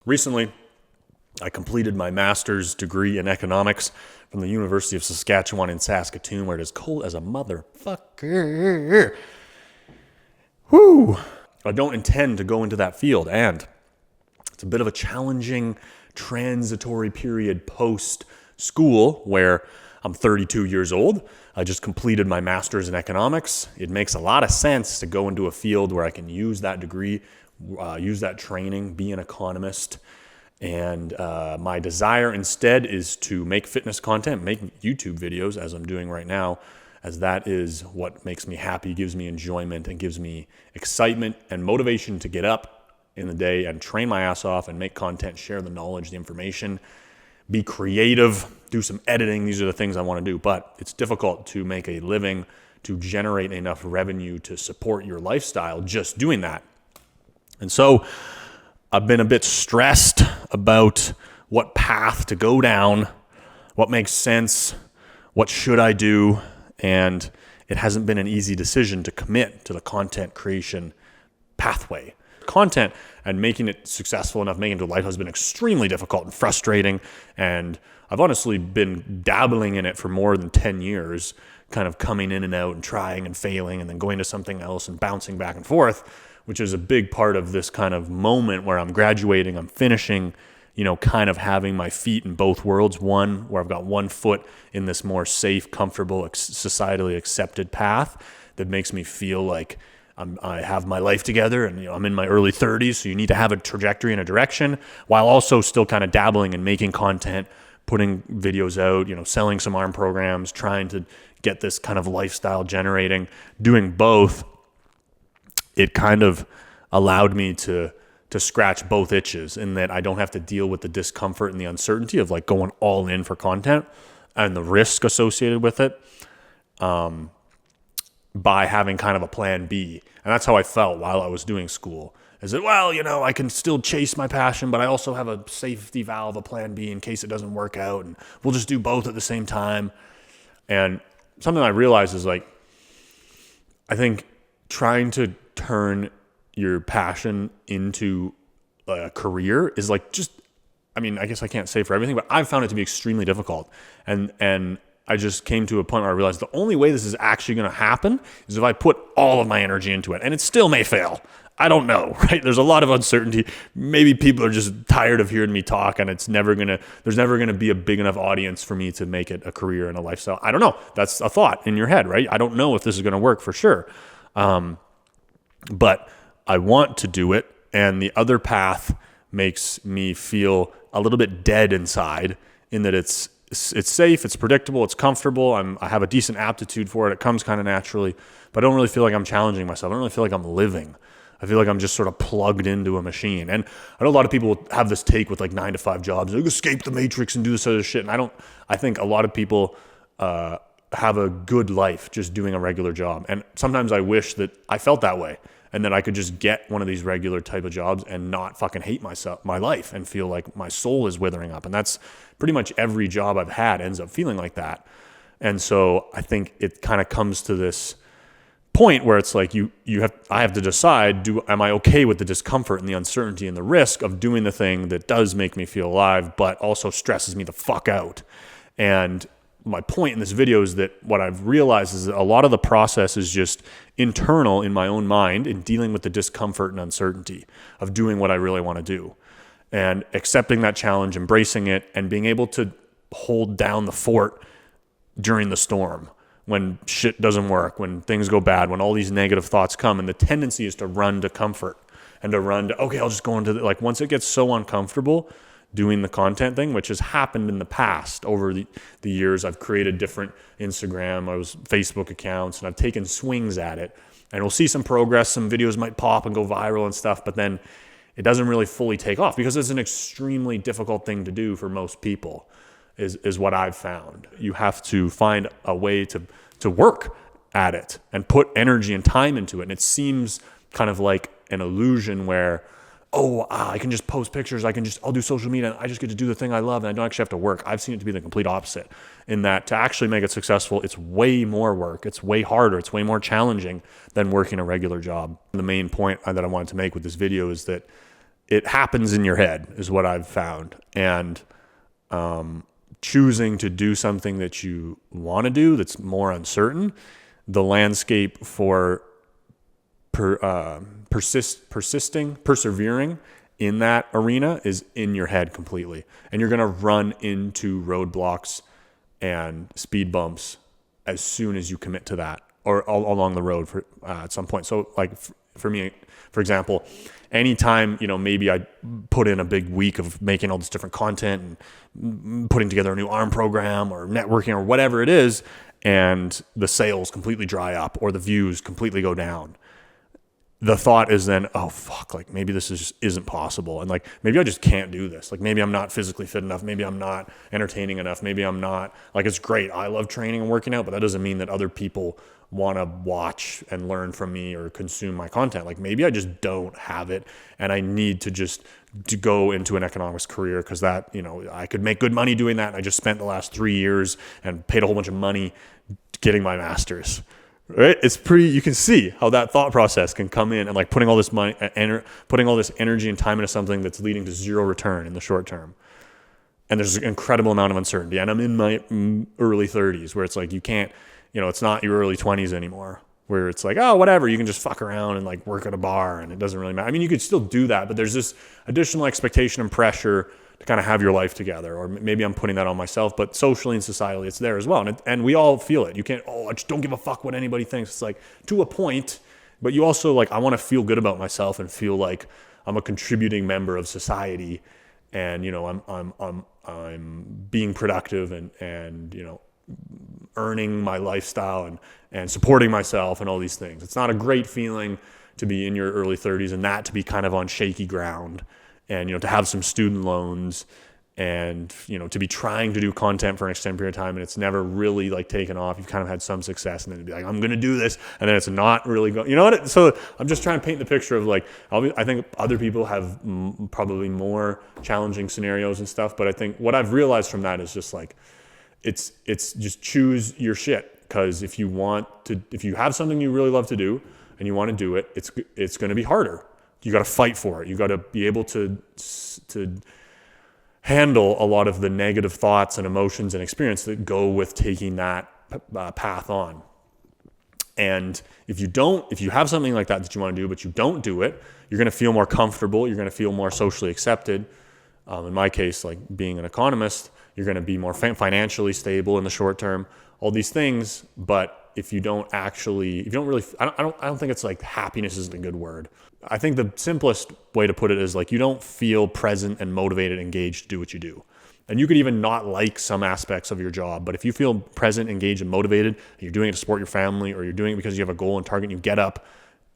Recently, I completed my master's degree in economics from the University of Saskatchewan in Saskatoon, where it is cold as a motherfucker. Whew. I don't intend to go into that field, and it's a bit of a challenging transitory period post-school where I'm 32 years old. I just completed my master's in economics. It makes a lot of sense to go into a field where I can use that degree, use that training, be an economist. And my desire instead is to make fitness content, make YouTube videos as I'm doing right now, as that is what makes me happy, gives me enjoyment, and gives me excitement and motivation to get up in the day and train my ass off and make content, share the knowledge, the information, be creative, do some editing. These are the things I want to do, but it's difficult to make a living, to generate enough revenue to support your lifestyle just doing that. And so I've been a bit stressed about what path to go down, what makes sense, what should I do, and it hasn't been an easy decision to commit to the content creation pathway. Content and making it successful enough, making it to life has been extremely difficult and frustrating, and I've honestly been dabbling in it for more than 10 years, kind of coming in and out and trying and failing and then going to something else and bouncing back and forth, which is a big part of this kind of moment where I'm graduating, I'm finishing, kind of having my feet in both worlds. One, where I've got one foot in this more safe, comfortable, societally accepted path that makes me feel like I have my life together, and I'm in my early 30s, so you need to have a trajectory and a direction, while also still kind of dabbling and making content, putting videos out, selling some ARM programs, trying to get this kind of lifestyle generating, doing both. It kind of allowed me to scratch both itches in that I don't have to deal with the discomfort and the uncertainty of like going all in for content and the risk associated with it by having kind of a plan B. And that's how I felt while I was doing school. Is that, I can still chase my passion, but I also have a safety valve, a plan B in case it doesn't work out, and we'll just do both at the same time. And something I realized is like, I think trying to turn your passion into a career is like I guess I can't say for everything, but I've found it to be extremely difficult. And I just came to a point where I realized the only way this is actually going to happen is if I put all of my energy into it, and it still may fail. I don't know, right? There's a lot of uncertainty. Maybe people are just tired of hearing me talk, and there's never going to be a big enough audience for me to make it a career and a lifestyle. I don't know. That's a thought in your head, right? I don't know if this is going to work for sure. But I want to do it, and the other path makes me feel a little bit dead inside in that it's safe, it's predictable, it's comfortable, I have a decent aptitude for it, it comes kind of naturally, but I don't really feel like I'm challenging myself. I don't really feel like I'm living. I feel like I'm just sort of plugged into a machine. And I know a lot of people have this take with like 9-to-5 jobs, like escape the matrix and do this other shit, and I think a lot of people have a good life just doing a regular job, and sometimes I wish that I felt that way and that I could just get one of these regular type of jobs and not fucking hate my life and feel like my soul is withering up. And that's pretty much every job I've had ends up feeling like that. And so I think it kind of comes to this point where it's like I have to decide, am I okay with the discomfort and the uncertainty and the risk of doing the thing that does make me feel alive but also stresses me the fuck out. And my point in this video is that what I've realized is that a lot of the process is just internal in my own mind in dealing with the discomfort and uncertainty of doing what I really want to do and accepting that challenge, embracing it, and being able to hold down the fort during the storm when shit doesn't work, when things go bad, when all these negative thoughts come. And the tendency is to run to comfort and to run to, okay, I'll just go into once it gets so uncomfortable doing the content thing, which has happened in the past over the years. I've created different Instagram, Facebook accounts, and I've taken swings at it. And we'll see some progress. Some videos might pop and go viral and stuff, but then it doesn't really fully take off because it's an extremely difficult thing to do for most people, is what I've found. You have to find a way to work at it and put energy and time into it. And it seems kind of like an illusion where, I can just post pictures, I'll do social media, and I just get to do the thing I love, and I don't actually have to work. I've seen it to be the complete opposite, in that to actually make it successful, it's way more work, it's way harder, it's way more challenging than working a regular job. The main point that I wanted to make with this video is that it happens in your head is what I've found. And choosing to do something that you want to do that's more uncertain, the landscape for persevering in that arena is in your head completely. And you're going to run into roadblocks and speed bumps as soon as you commit to that, or along the road at some point. So like for me, for example, anytime, maybe I put in a big week of making all this different content and putting together a new ARM program or networking or whatever it is, and the sales completely dry up or the views completely go down, the thought is then, oh fuck, like maybe this isn't possible. And like, maybe I just can't do this. Like maybe I'm not physically fit enough. Maybe I'm not entertaining enough. Maybe I'm not, like, it's great. I love training and working out, but that doesn't mean that other people want to watch and learn from me or consume my content. Like maybe I just don't have it and I need to go into an economics career because that, I could make good money doing that. And I just spent the last 3 years and paid a whole bunch of money getting my master's. Right? It's you can see how that thought process can come in and like putting all this money, putting all this energy and time into something that's leading to zero return in the short term. And there's an incredible amount of uncertainty. And I'm in my early 30s where it's like, you can't, it's not your early 20s anymore where it's like, oh, whatever, you can just fuck around and like work at a bar and it doesn't really matter. I mean, you could still do that, but there's this additional expectation and pressure to kind of have your life together. Or maybe I'm putting that on myself, but socially and societally, it's there as well. And we all feel it. You can't, I just don't give a fuck what anybody thinks. It's like to a point, but you also like, I want to feel good about myself and feel like I'm a contributing member of society. And, I'm being productive and earning my lifestyle and supporting myself and all these things. It's not a great feeling to be in your early 30s and that to be kind of on shaky ground. And, to have some student loans and, to be trying to do content for an extended period of time and it's never really like taken off. You've kind of had some success and then to be like, I'm going to do this. And then it's not really going, So I'm just trying to paint the picture of like, I think other people have probably more challenging scenarios and stuff. But I think what I've realized from that is just like, it's just choose your shit. Because if you have something you really love to do and you want to do it, it's going to be harder. You got to fight for it. You got to be able to handle a lot of the negative thoughts and emotions and experience that go with taking that path on. And if you have something like that you want to do, but you don't do it, you're going to feel more comfortable. You're going to feel more socially accepted. In my case, like being an economist, you're going to be more financially stable in the short term, all these things. But if you don't really, I don't think it's like happiness isn't a good word. I think the simplest way to put it is like you don't feel present and motivated, engaged to do what you do. And you could even not like some aspects of your job, but if you feel present, engaged, and motivated, and you're doing it to support your family, or you're doing it because you have a goal and target, and you get up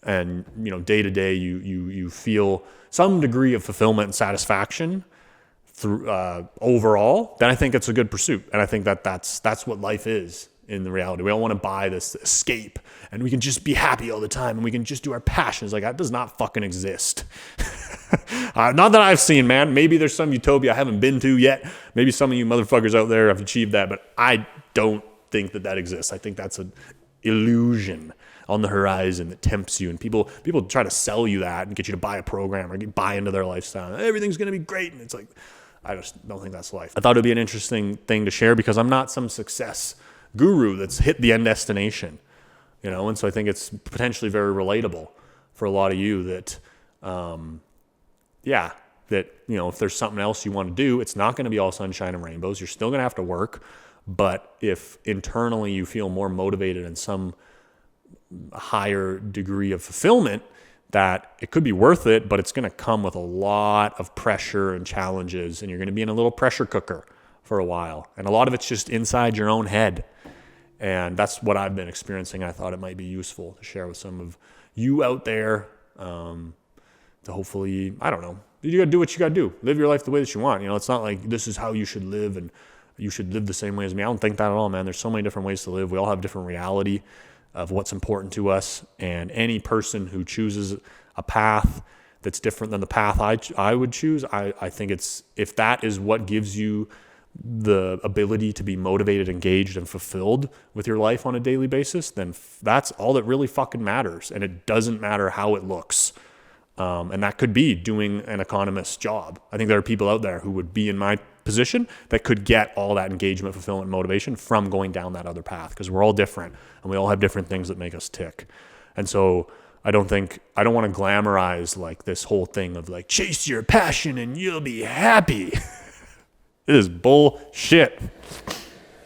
and day to day you feel some degree of fulfillment and satisfaction through overall, then I think it's a good pursuit. And I think that's what life is. In the reality, we all want to buy this escape and we can just be happy all the time and we can just do our passions. Like that does not fucking exist. Not that I've seen, man. Maybe there's some utopia I haven't been to yet. Maybe some of you motherfuckers out there have achieved that, but I don't think that exists. I think that's an illusion on the horizon that tempts you. And people try to sell you that and get you to buy a program or buy into their lifestyle. Everything's going to be great. And it's like, I just don't think that's life. I thought it'd be an interesting thing to share because I'm not some success guru that's hit the end destination, and so I think it's potentially very relatable for a lot of you that, if there's something else you want to do, it's not going to be all sunshine and rainbows. You're still going to have to work, but if internally you feel more motivated and some higher degree of fulfillment, that it could be worth it, but it's going to come with a lot of pressure and challenges, and you're going to be in a little pressure cooker for a while. And a lot of it's just inside your own head. And that's what I've been experiencing. I thought it might be useful to share with some of you out there to hopefully, I don't know, you got to do what you got to do. Live your life the way that you want. It's not like this is how you should live and you should live the same way as me. I don't think that at all, man. There's so many different ways to live. We all have different reality of what's important to us. And any person who chooses a path that's different than the path I would choose, I think if that is what gives you the ability to be motivated, engaged, and fulfilled with your life on a daily basis, then that's all that really fucking matters. And it doesn't matter how it looks. And that could be doing an economist's job. I think there are people out there who would be in my position that could get all that engagement, fulfillment, motivation from going down that other path, because we're all different and we all have different things that make us tick. And so I don't want to glamorize like this whole thing of like chase your passion and you'll be happy. It is bullshit.